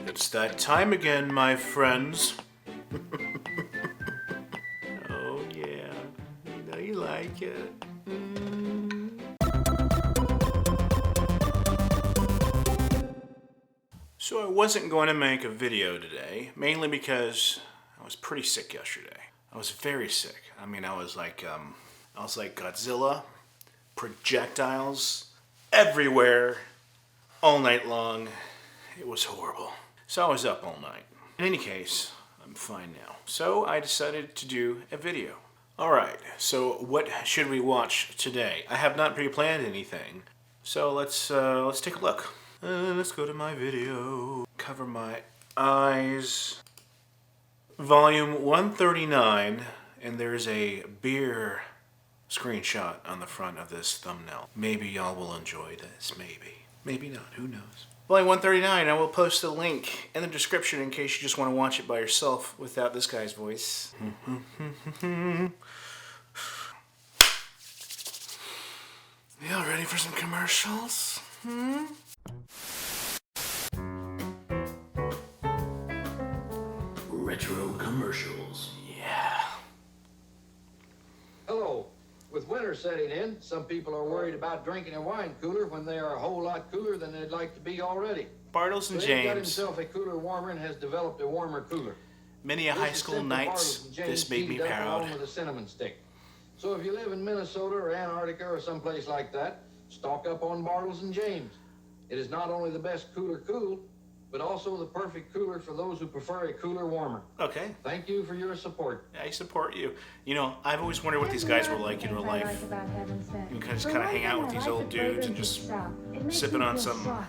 It's that time again, my friends. Oh yeah, you know you like it. So I wasn't going to make a video today, mainly because I was pretty sick yesterday. I was very sick. I mean, I was like Godzilla, projectiles everywhere, all night long. It was horrible. So I was up all night. In any case, I'm fine now. So I decided to do a video. Alright, so what should we watch today? I have not pre-planned anything. So let's take a look. Let's go to my video. Cover my eyes. Volume 139, and there's a beer screenshot on the front of this thumbnail. Maybe y'all will enjoy this, maybe. Maybe not, who knows. Volume 139, I will post a link in the description in case you just want to watch it by yourself without this guy's voice. Y'all ready for some commercials? Retro commercials. Yeah. Hello. With winter setting in, some people are worried about drinking a wine cooler when they are a whole lot cooler than they'd like to be already. Bartles and so James. He got himself a cooler warmer and has developed a warmer cooler. Many a high school nights, this made me proud. Along with a cinnamon stick. So if you live in Minnesota or Antarctica or someplace like that, stock up on Bartles and James. It is not only the best cooler cool, but also the perfect cooler for those who prefer a cooler warmer. Okay. Thank you for your support. I support you. You know, I've always wondered what these guys were like in real life. You can just kind of hang out with these old dudes and just sipping on some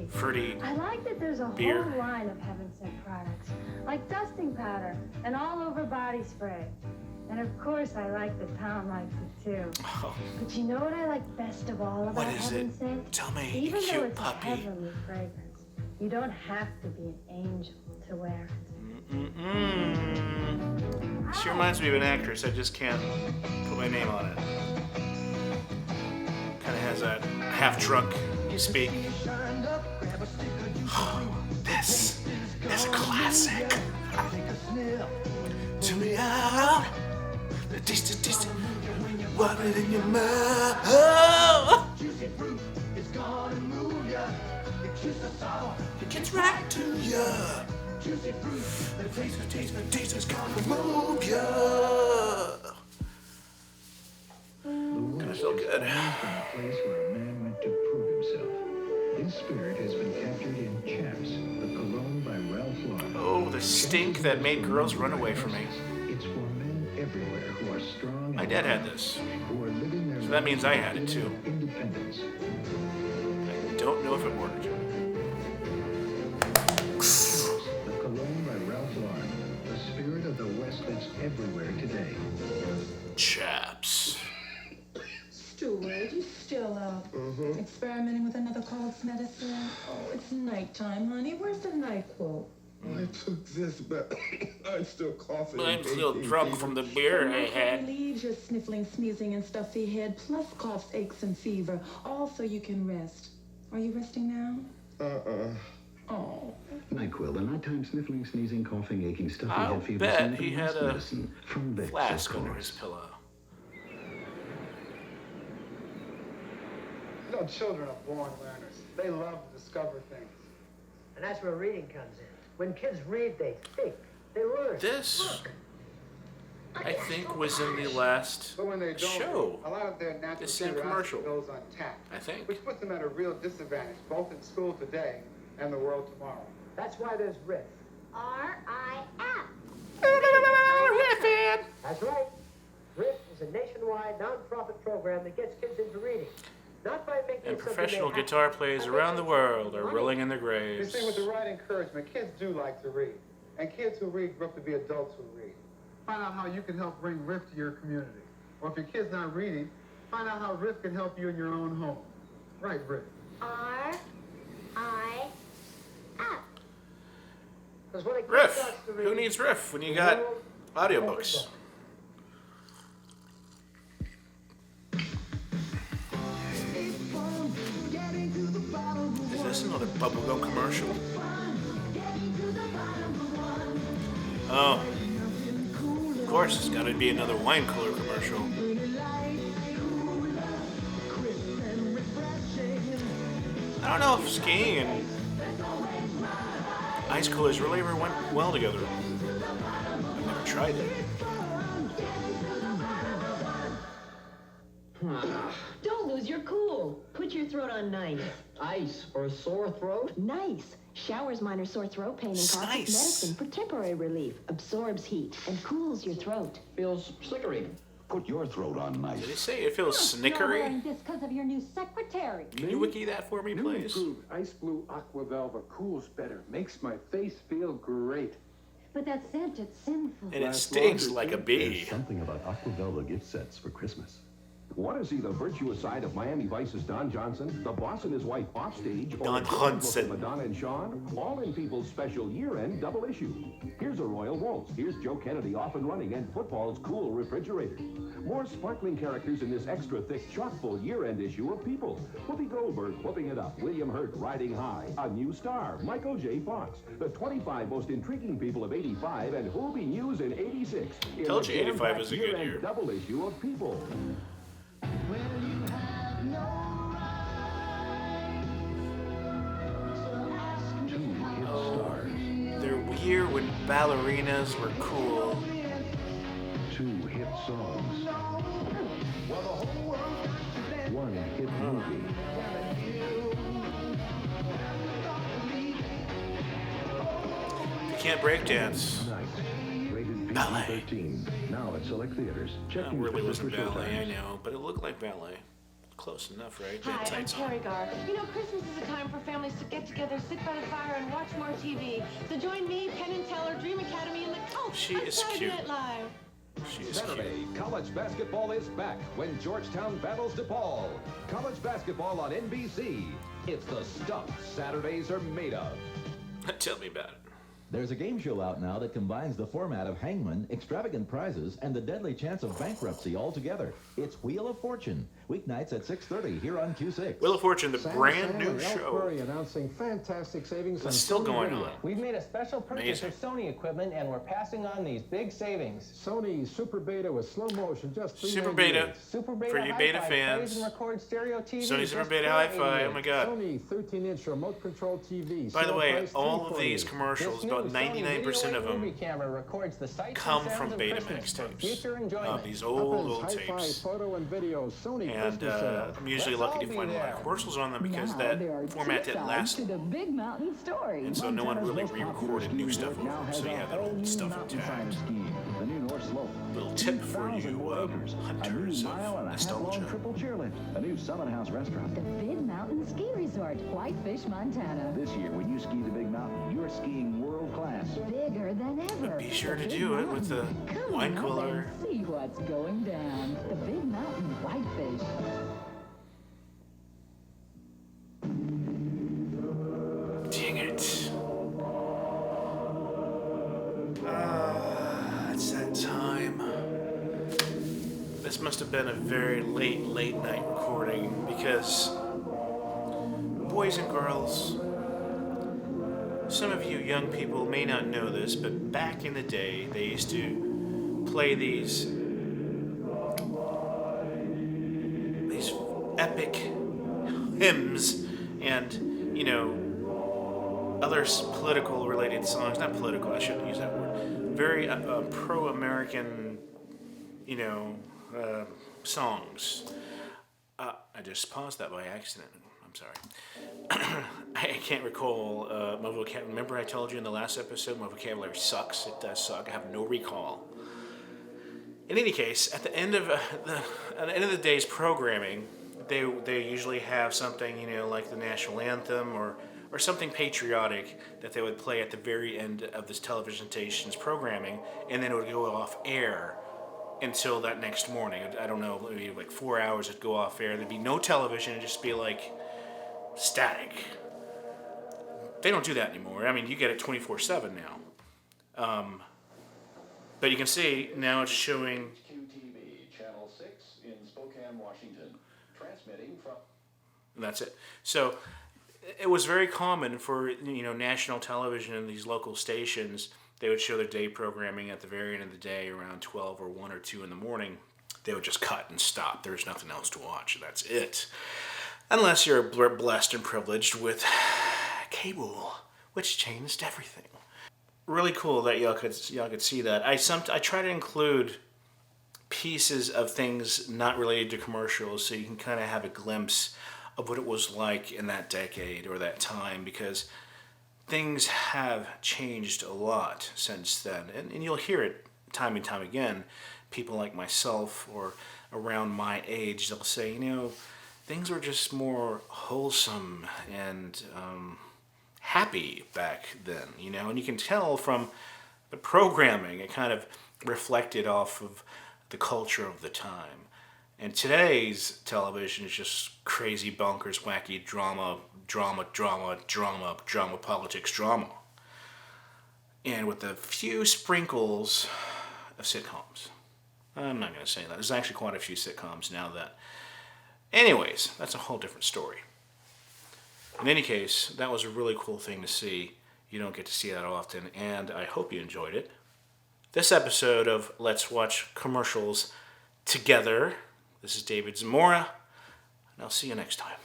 fruity I like that there's a beer. whole line of Heaven Sent products, like dusting powder and all-over body spray. And of course, I like that Tom likes it too. Oh, But you know what I like best of all about what is Heaven it? Sent? Tell me, you Even though cute it's a puppy. heavenly fragrance, you don't have to be an angel to wear it. She reminds me of an actress. I just can't put my name on it. Kind of has that half-drunk speak. This is a classic. To me out, the taste, what it in your mouth. It gets right to ya. The taste is gonna move ya. Gonna feel good. A place where a man went to prove himself. His spirit has been captured in Chaps, the cologne by Ralph Lauren. Oh, the stink that made girls run away from me. It's for men everywhere who are strong. My dad had this. Who are living their So that means I had it too. Independence. I don't know if it worked. The cologne by Ralph Lauren, the spirit of the West that's everywhere today. Chaps. Stuart, you still up? Experimenting with another cold medicine? Oh, it's nighttime, honey. Where's the NyQuil? I took this, but I'm still coughing. I'm still drunk from the beer I had. Leaves your sniffling, sneezing, and stuffy head, plus coughs, aches, and fever, all so you can rest. Are you resting now? Oh. NyQuil, the nighttime sniffling, sneezing, coughing, aching, stuffy I'll head fever. bet sniffing, he had rest a medicine from Vicks, flask of under course. his pillow. You know, children are born learners. They love to discover things. And that's where reading comes in. When kids read, they think, they learn. This, I think, was in the last But when they don't, show. a lot of their natural The same curiosity commercial. goes untapped. I think. Which puts them at a real disadvantage, both in school today and the world tomorrow. That's why there's RIF. R-I-F. That's right. RIF is a nationwide, non-profit program that gets kids into reading. Not by making And it something professional they have guitar to, players but around the making it world something are money. rolling in their You graves. see, with the right encouragement, kids do like to read. And kids who read grow up to be adults who read. Find out how you can help bring RIF to your community. Or if your kid's not reading, find out how RIF can help you in your own home. Right, RIF. R-I-F. Because when a kid Riff. starts to read, Who needs riff when you the got world audiobooks? Is this another bubblegum commercial? Oh, of course, it's got to be another wine cooler commercial. I don't know if skiing and ice coolers really ever went well together. I've never tried it. Don't lose your cool. Put your throat on nice. Ice for a sore throat? Nice. Showers minor sore throat pain and causes Nice. medicine for temporary relief. Absorbs heat and cools your throat. Feels slickery. Put your throat on Did nice. it say it feels You're snickery? wearing this because of your new secretary. Can you wiki that for me, New please? improved Ice Blue Aqua Velva cools better. Makes my face feel great. But that scent, it's sinful. And it Lasts stings longer, like a too. bee. There's something about Aquavelva gift sets for Christmas. Want to see the virtuous side of Miami Vice's Don Johnson, the boss and his wife offstage, or Don the look of Johnson. Madonna and Sean, all in People's special year-end double issue. Here's a Royal Waltz. Here's Joe Kennedy off and running, and football's cool refrigerator. More sparkling characters in this extra thick, chock-full year-end issue of People. Whoopi Goldberg whooping it up. William Hurt riding high. A new star, Michael J. Fox. The 25 most intriguing people of '85 and who'll be news in '86. in Told the you 85 jam-packed was a good year-end year. double issue of People. Two hit stars. Their year when ballerinas were cool. Two hit songs. One hit movie. You can't break dance. Night. Rated Ballet. PG-13. Now at select theaters. Check It in really for wasn't show ballet, I times. know, but it looked like ballet. Close enough, right? They had Hi, I'm tights on. Terry Gar. You know, Christmas is a time for families to get together, sit by the fire, and watch more TV. So join me, Penn and Teller, Dream Academy, and the Cult She on is Saturday cute. Night Live. She is Saturday, cute. college basketball is back when Georgetown battles DePaul. College basketball on NBC. It's the stuff Saturdays are made of. Tell me about it. There's a game show out now that combines the format of Hangman, extravagant prizes, and the deadly chance of bankruptcy all together. It's Wheel of Fortune, weeknights at 6:30 here on Q6. Wheel of Fortune, the Sam brand Sam new and show. Ellsbury announcing fantastic savings on It's still Sony going video. on. We've made a special purchase Amazing. of Sony equipment, and we're passing on these big savings. Sony Super Beta with slow motion, just Super $3.98. Beta. Super Beta For you Hi-Fi beta plays fans. and records stereo TV. Sony Super just Beta Hi-Fi, oh my $4.88. god. Sony 13-inch remote control TV. By the sale way, price all of these $348. commercials, This about new Sony 99% of Video them, movie camera records the sights come and sounds from of Betamax Christmas for tapes. future enjoyment. These Upland's old Hi-Fi tapes. photo and video Sony And Christmas sale. I'm usually Let's lucky all to be find a lot there. of commercials on them because Now that there are format two didn't sides last. to the Big Mountain story. And so no one Montana's really most popular re-recorded new ski stuff resort now over, has so you a had that whole old new stuff mountainside intact. skiing. The new North Slope. Little tip for 2,000 you more acres, a new hunters mile and of a half-long nostalgia. triple chairlift, a new Summit House restaurant. The Big Mountain Ski Resort, Whitefish, Montana. This year, when you ski the Big Mountain, you're skiing world class. Bigger than ever. Be sure to The Big do it with the Mountain. Come wine on cooler. and see what's going down. The Big Mountain Whitefish. Dang it. It's that time. This must have been a very late night recording because, boys and girls, some of you young people may not know this, but back in the day, they used to play these epic hymns and, you know, other political related songs. Not political, I shouldn't use that word. Very pro-American, you know, songs. I just paused that by accident. I'm sorry. I can't recall my vocabulary. Remember I told you in the last episode my vocabulary sucks? It does suck. I have no recall. In any case, at the end of the day's programming, they usually have something, you know, like the national anthem or something patriotic that they would play at the very end of this television station's programming, and then it would go off air until that next morning. I don't know, maybe like 4 hours it'd go off air. There'd be no television, it'd just be like static. They don't do that anymore. I mean, you get it 24/7 now. But you can see now it's showing QTV, Channel 6 in Spokane, Washington. Transmitting from... and that's it. So it was very common for, you know, national television and these local stations. they would show their day programming at the very end of the day around 12 or 1 or 2 in the morning. They would just cut and stop. There's nothing else to watch. That's it. Unless you're blessed and privileged with cable, which changed everything. Really cool that y'all could see that. I try to include pieces of things not related to commercials so you can kind of have a glimpse of what it was like in that decade or that time, because things have changed a lot since then. And you'll hear it time and time again. People like myself or around my age, they'll say, you know, things were just more wholesome and happy back then, you know, and you can tell from the programming, it kind of reflected off of the culture of the time. And today's television is just crazy, bonkers, wacky drama, politics, drama. And with a few sprinkles of sitcoms. I'm not going to say that. There's actually quite a few sitcoms now that... Anyways, that's a whole different story. In any case, that was a really cool thing to see. You don't get to see that often, and I hope you enjoyed it. This episode of Let's Watch Commercials Together. This is David Zamora, and I'll see you next time.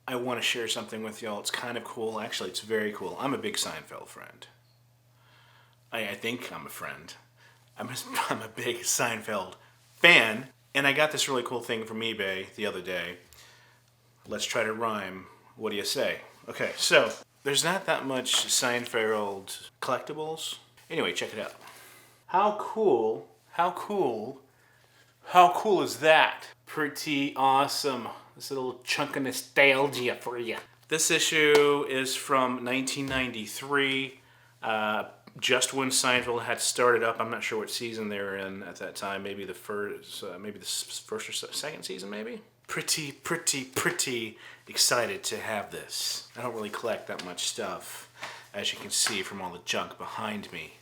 I want to share something with y'all. It's kind of cool. Actually, it's very cool. I'm a big Seinfeld friend. I think I'm a friend. I'm a big Seinfeld fan, and I got this really cool thing from eBay the other day. Let's try to rhyme. What do you say? Okay, so there's not that much Seinfeld collectibles. Anyway, check it out. How cool is that? Pretty awesome. This little chunk of nostalgia for you. This issue is from 1993. Just when Seinfeld had started up. I'm not sure what season they were in at that time. Maybe the first or second season, maybe? Pretty excited to have this. I don't really collect that much stuff, as you can see from all the junk behind me.